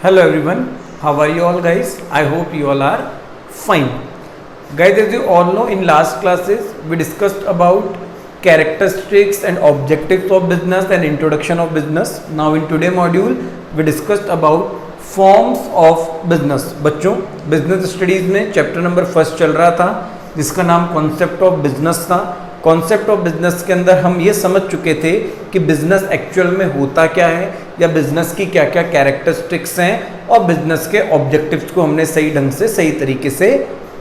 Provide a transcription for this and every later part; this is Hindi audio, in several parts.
Hello everyone, how are you all guys? I hope you all are fine. Guys, as you all know, in last classes we discussed about characteristics and objectives of business and introduction of business. Now in today module we discussed about forms of business. बच्चों बिजनेस स्टडीज में चैप्टर नंबर फर्स्ट चल रहा था जिसका नाम कॉन्सेप्ट ऑफ बिजनेस था। कॉन्सेप्ट ऑफ बिजनेस के अंदर हम ये समझ चुके थे कि बिजनेस एक्चुअल में होता क्या है या बिजनेस की क्या क्या कैरेक्टरिस्टिक्स हैं और बिजनेस के ऑब्जेक्टिव्स को हमने सही ढंग से सही तरीके से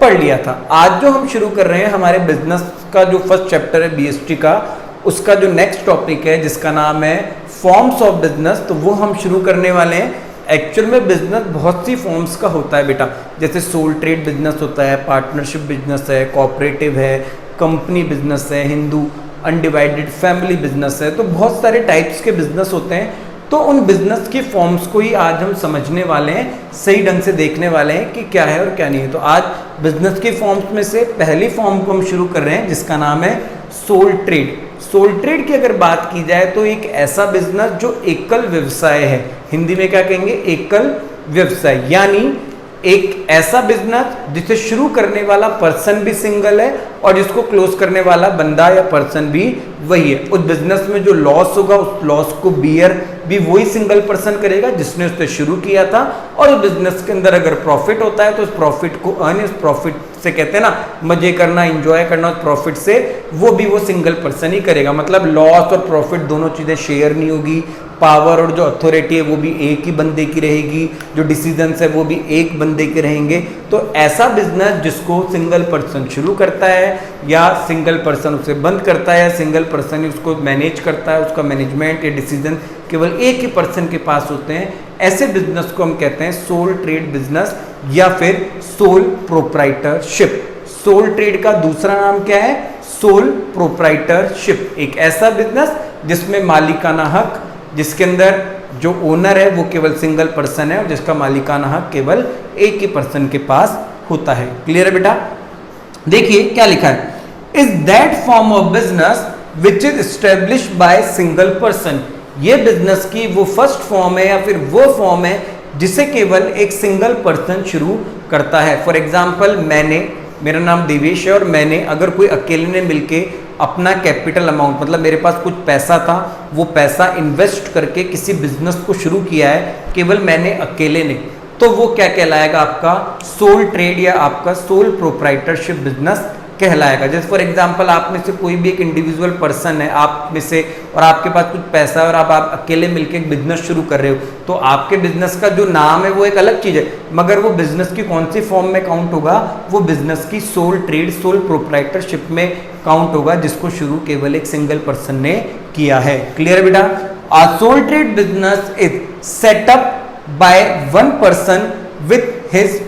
पढ़ लिया था। आज जो हम शुरू कर रहे हैं हमारे बिजनेस का जो फर्स्ट चैप्टर है बीएसटी का, उसका जो नेक्स्ट टॉपिक है जिसका नाम है फॉर्म्स ऑफ बिजनेस, तो वो हम शुरू करने वाले हैं। एक्चुअल में बिजनेस बहुत सी फॉर्म्स का होता है बेटा, जैसे सोल ट्रेड बिजनेस होता है, पार्टनरशिप बिजनेस है, कोऑपरेटिव है, कंपनी बिजनेस है, हिंदू अनडिवाइडेड फैमिली बिजनेस है, तो बहुत सारे टाइप्स के बिजनेस होते हैं। तो उन बिजनेस की फॉर्म्स को ही आज हम समझने वाले हैं, सही ढंग से देखने वाले हैं कि क्या है और क्या नहीं है। तो आज बिजनेस की फॉर्म्स में से पहली फॉर्म को हम शुरू कर रहे हैं जिसका नाम है सोल ट्रेड। सोल ट्रेड की अगर बात की जाए तो एक ऐसा बिजनेस जो एकल व्यवसाय है, हिंदी में क्या कहेंगे, एकल व्यवसाय, यानी एक ऐसा बिजनेस जिसे शुरू करने वाला पर्सन भी सिंगल है और जिसको क्लोज करने वाला बंदा या पर्सन भी वही है। उस बिजनेस में जो लॉस होगा उस लॉस को बियर भी वही सिंगल पर्सन करेगा जिसने उससे शुरू किया था, और उस बिजनेस के अंदर अगर प्रॉफिट होता है तो उस प्रॉफिट को अर्न, उस प्रॉफिट से कहते हैं ना मजे करना, एंजॉय करना, उस प्रॉफिट से वो सिंगल पर्सन ही करेगा। मतलब लॉस और प्रॉफिट दोनों चीजें शेयर नहीं होगी, पावर और जो अथॉरिटी है वो भी एक ही बंदे की रहेगी, जो डिसीजंस है वो भी एक बंदे के रहेंगे। तो ऐसा बिजनेस जिसको सिंगल पर्सन शुरू करता है या सिंगल पर्सन उसे बंद करता है या सिंगल पर्सन ही उसको मैनेज करता है, उसका मैनेजमेंट या डिसीजन केवल एक ही पर्सन के पास होते हैं, ऐसे बिजनेस को हम कहते हैं सोल ट्रेड बिजनेस या फिर सोल प्रोप्राइटरशिप। सोल ट्रेड का दूसरा नाम क्या है, सोल प्रोप्राइटरशिप। एक ऐसा बिजनेस जिसमें मालिकाना हक, जिसके अंदर जो ओनर है वो केवल सिंगल पर्सन है और जिसका मालिकाना हक केवल एक ही पर्सन के पास होता है। क्लियर है बेटा? देखिए क्या लिखा है, is that form of business which is established by single person. ये बिजनेस की वो फर्स्ट फॉर्म है या फिर वो फॉर्म है जिसे केवल एक सिंगल पर्सन शुरू करता है। फॉर एग्जाम्पल मेरा नाम देवेश है और मैंने अगर कोई अकेले ने मिलके अपना कैपिटल अमाउंट, मतलब मेरे पास कुछ पैसा था, वो पैसा इन्वेस्ट करके किसी बिजनेस को शुरू किया है केवल मैंने अकेले ने, तो वो क्या कहलाएगा, आपका सोल ट्रेड या आपका सोल प्रोप्राइटरशिप बिजनेस कहलाएगा। जैसे फॉर एग्जांपल आप में से कोई भी एक इंडिविजुअल पर्सन है आप में से, और आपके पास कुछ पैसा है और आप अकेले मिलकर एक बिजनेस शुरू कर रहे हो, तो आपके बिजनेस का जो नाम है वो एक अलग चीज़ है, मगर वो बिजनेस की कौन सी फॉर्म में काउंट होगा, वो बिजनेस की सोल ट्रेड सोल प्रोप्राइटरशिप में काउंट होगा, जिसको शुरू केवल एक सिंगल पर्सन ने किया है। क्लियर है बेटा? A sole trade business is set up by one person with his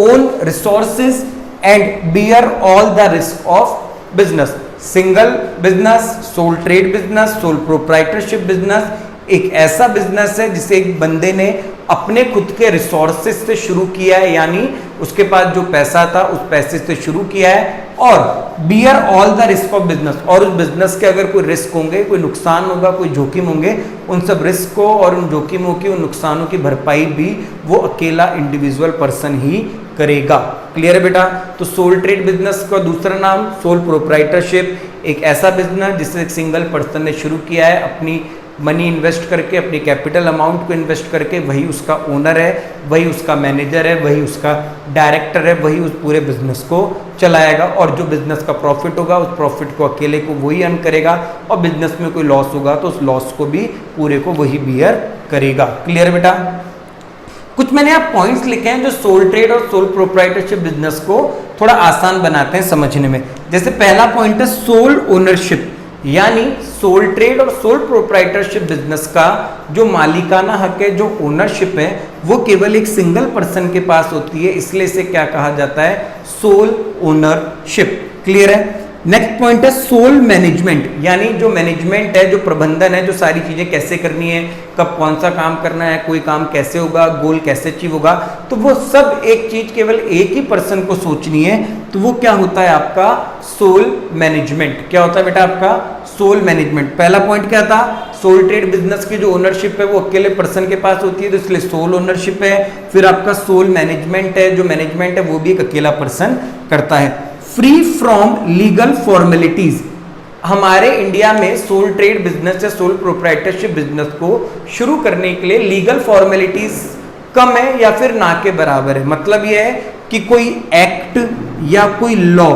own resources and bear all the risk of business। Single business, sole trade business, sole proprietorship business एक ऐसा बिजनेस है जिसे एक बंदे ने अपने खुद के रिसोर्सेज से शुरू किया है, यानी उसके पास जो पैसा था उस पैसे से शुरू किया है, और bear all the risk of business, और उस बिजनेस के अगर कोई रिस्क होंगे, कोई नुकसान होगा, कोई जोखिम होंगे, उन सब रिस्क को और उन जोखिमों की, उन नुकसानों की भरपाई भी वो अकेला इंडिविजुअल पर्सन ही करेगा। क्लियर है बेटा? तो सोल ट्रेड बिजनेस का दूसरा नाम सोल प्रोप्राइटरशिप, एक ऐसा बिजनेस जिसे एक सिंगल पर्सन ने शुरू किया है, अपनी मनी इन्वेस्ट करके, अपनी कैपिटल अमाउंट को इन्वेस्ट करके, वही उसका ओनर है, वही उसका मैनेजर है, वही उसका डायरेक्टर है, वही उस पूरे बिजनेस को चलाएगा, और जो बिजनेस का प्रॉफिट होगा उस प्रॉफिट को अकेले को वही अर्न करेगा, और बिजनेस में कोई लॉस होगा तो उस लॉस को भी पूरे को वही बियर करेगा। क्लियर बेटा? कुछ मैंने आप पॉइंट्स लिखे हैं जो सोल ट्रेड और सोल प्रोप्राइटरशिप बिजनेस को थोड़ा आसान बनाते हैं समझने में। जैसे पहला पॉइंट है सोल ओनरशिप, यानी सोल ट्रेड और सोल प्रोप्राइटरशिप बिजनेस का जो मालिकाना हक है, जो ओनरशिप है, वो केवल एक सिंगल पर्सन के पास होती है, इसलिए इसे क्या कहा जाता है, सोल ओनरशिप। क्लियर है? नेक्स्ट पॉइंट है सोल मैनेजमेंट, यानी जो मैनेजमेंट है, जो प्रबंधन है, जो सारी चीजें कैसे करनी है, कब कौन सा काम करना है, कोई काम कैसे होगा, गोल कैसे अचीव होगा, तो वो सब एक चीज केवल एक ही पर्सन को सोचनी है, तो वो क्या होता है आपका सोल मैनेजमेंट। क्या होता है बेटा आपका सोल मैनेजमेंट? पहला पॉइंट क्या था, सोल ट्रेड बिजनेस की जो ओनरशिप है वो अकेले पर्सन के पास होती है, तो इसलिए सोल ओनरशिप है। फिर आपका सोल मैनेजमेंट है, जो मैनेजमेंट है वो भी एक अकेला पर्सन करता है। फ्री फ्रॉम लीगल फॉर्मेलिटीज, हमारे इंडिया में सोल ट्रेड बिजनेस या सोल प्रोप्राइटरशिप बिजनेस को शुरू करने के लिए लीगल फॉर्मेलिटीज कम है या फिर ना के बराबर है। मतलब यह है कि कोई एक्ट या कोई लॉ,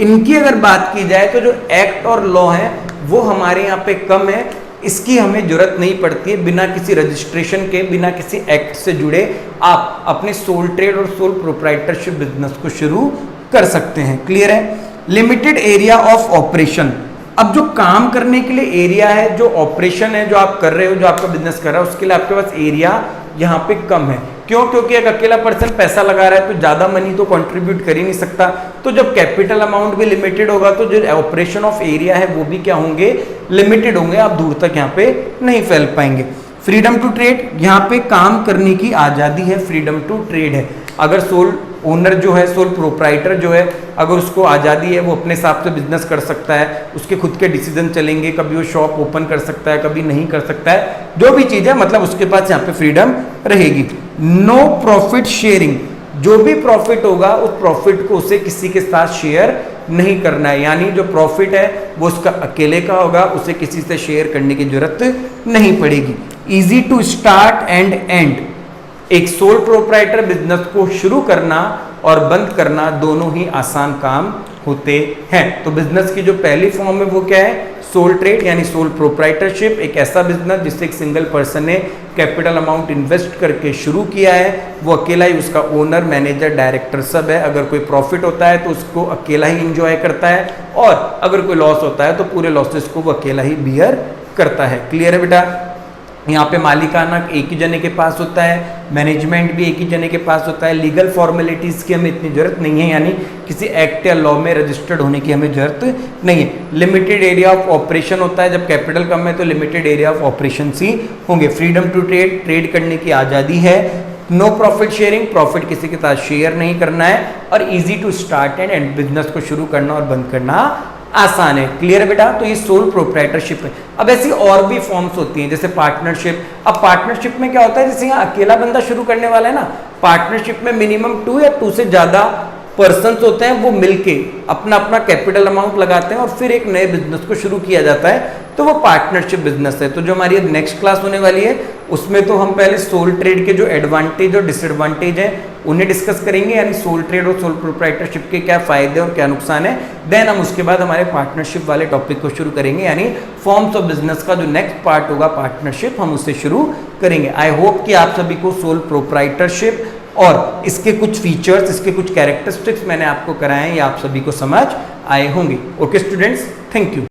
इनकी अगर बात की जाए तो जो एक्ट और लॉ है वो हमारे यहाँ पे कम है, इसकी हमें जरूरत नहीं पड़ती है। बिना किसी रजिस्ट्रेशन के, बिना किसी एक्ट से जुड़े आप अपने सोल ट्रेड और सोल प्रोप्राइटरशिप बिजनेस को शुरू कर सकते हैं। क्लियर है? लिमिटेड एरिया ऑफ ऑपरेशन, अब जो काम करने के लिए एरिया है, जो ऑपरेशन है जो आप कर रहे हो, जो आपका बिजनेस कर रहा है, उसके लिए आपके पास एरिया यहाँ पे कम है। क्यों? क्योंकि एक अकेला पर्सन पैसा लगा रहा है तो ज्यादा मनी तो कंट्रीब्यूट कर ही नहीं सकता। तो जब कैपिटल अमाउंट भी लिमिटेड होगा तो जो ऑपरेशन ऑफ एरिया है वो भी क्या होंगे? लिमिटेड होंगे, आप दूर तक यहाँ पे नहीं फैल पाएंगे। फ्रीडम टू ट्रेड, यहाँ पे काम करने की आजादी है, फ्रीडम टू ट्रेड है। अगर सोल ओनर जो है, सोल प्रोप्राइटर जो है, अगर उसको आज़ादी है, वो अपने हिसाब से बिजनेस कर सकता है, उसके खुद के डिसीजन चलेंगे, कभी वो शॉप ओपन कर सकता है, कभी नहीं कर सकता है, जो भी चीज़ है, मतलब उसके पास यहाँ पे फ्रीडम रहेगी। नो प्रॉफिट शेयरिंग, जो भी प्रॉफिट होगा उस प्रॉफिट को उसे किसी के साथ शेयर नहीं करना है, यानी जो प्रॉफिट है वो उसका अकेले का होगा, उसे किसी से शेयर करने की जरूरत नहीं पड़ेगी। Easy to start and and, एक सोल प्रोप्राइटर बिजनेस को शुरू करना और बंद करना दोनों ही आसान काम होते हैं। तो बिजनेस की जो पहली फॉर्म है वो क्या है? सोल ट्रेड यानी सोल प्रोप्राइटरशिप, एक ऐसा बिजनेस जिससे एक सिंगल पर्सन ने कैपिटल अमाउंट इन्वेस्ट करके शुरू किया है, वो अकेला ही उसका ओनर, मैनेजर, डायरेक्टर सब है। अगर कोई प्रॉफिट होता है तो उसको अकेला ही इंजॉय करता है, और अगर कोई लॉस होता है तो पूरे लॉसेस को वो अकेला ही बियर करता है। क्लियर है बेटा? यहाँ पे मालिकाना एक ही जने के पास होता है, मैनेजमेंट भी एक ही जने के पास होता है, लीगल फॉर्मेलिटीज़ की हमें इतनी जरूरत नहीं है, यानी किसी एक्ट या लॉ में रजिस्टर्ड होने की हमें जरूरत नहीं है। लिमिटेड एरिया ऑफ ऑपरेशन होता है, जब कैपिटल कम है तो लिमिटेड एरिया ऑफ ऑपरेशन ही होंगे। फ्रीडम टू ट्रेड, ट्रेड करने की आज़ादी है। नो प्रॉफिट शेयरिंग, प्रॉफिट किसी के साथ शेयर नहीं करना है। और easy to start and business को शुरू करना और बंद करना आसान है। क्लियर है बेटा? तो ये सोल प्रोप्राइटरशिप है। अब ऐसी और भी फॉर्म्स होती हैं, जैसे पार्टनरशिप। अब पार्टनरशिप में क्या होता है, जैसे यहाँ अकेला बंदा शुरू करने वाला है ना, पार्टनरशिप में मिनिमम 2 या 2 से ज्यादा पर्सन्स होते हैं, वो मिलके अपना अपना कैपिटल अमाउंट लगाते हैं और फिर एक नए बिजनेस को शुरू किया जाता है, तो वो पार्टनरशिप बिजनेस है। तो जो हमारी नेक्स्ट क्लास होने वाली है उसमें तो हम पहले सोल ट्रेड के जो एडवांटेज और डिसएडवांटेज हैं उन्हें डिस्कस करेंगे, यानी सोल ट्रेड और सोल प्रोप्राइटरशिप के क्या फायदे और क्या नुकसान है। देन हम उसके बाद हमारे पार्टनरशिप वाले टॉपिक को शुरू करेंगे, यानी फॉर्म्स ऑफ बिजनेस का जो नेक्स्ट पार्ट होगा पार्टनरशिप, हम उससे शुरू करेंगे। आई होप कि आप सभी को सोल प्रोप्राइटरशिप और इसके कुछ फीचर्स, इसके कुछ कैरेक्टरिस्टिक्स मैंने आपको कराए हैं, ये आप सभी को समझ आए होंगे। Okay students, thank you.